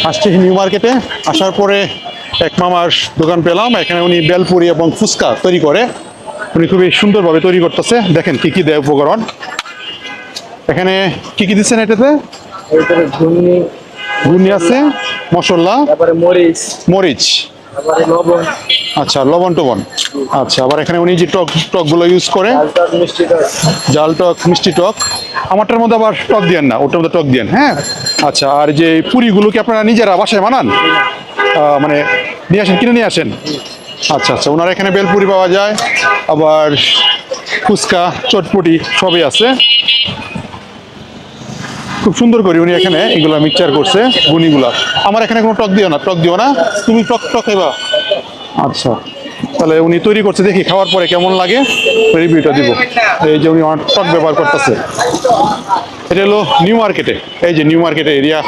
আসছি নিউ মার্কেটে। আসার পরে এক মামার দোকান পেলাম, এখানে উনি বেলপুরি এবং ফুচকা তৈরি করে। উনি খুবই সুন্দরভাবে তৈরি করতেছে। দেখেন কি কি দেয় উপকরণ, এখানে কি কি দিচ্ছেন এটাতে? এরপরে ঘুগনি, ঘুগনি আছে, মশলা, তারপরে মরিচ, মরিচ, তারপরে লবণ, আচ্ছা লবণ টবণ। আচ্ছা, আবার এখানে উনি যে টক টকগুলো ইউজ করে, লাল টক, মিষ্টি টক। জাল টক, মিষ্টি টক। আমারটার মধ্যে আবার টক দিয়েন না, ওটার মধ্যে টক দিয়েন। হ্যাঁ, আচ্ছা। আর যে পুরিগুলো কি আপনারা নিজেরা বাসায় বানান? মানে নিয়ে আসেন, কিনে নিয়ে আসেন? আচ্ছা আচ্ছা, ওনার এখানে বেলপুরি পাওয়া যায়, আবার ফুচকা, চটপটি সবই আছে। খুব সুন্দর করে উনি এখানে এগুলো মিক্সচার করছে গুনিগুলা। আমার এখানে কোনো টক দিও না, টক দিও না, তুমি টক টক খাইবা? আচ্ছা, তাহলে উনি তৈরি করছে, দেখি খাওয়ার পরে কেমন লাগে রিভিউটা দিব। এই যে উনি অনেক টক ব্যবহার করতেছে। এটা হলো নিউ মার্কেটে, এই যে নিউ মার্কেটে এরিয়া।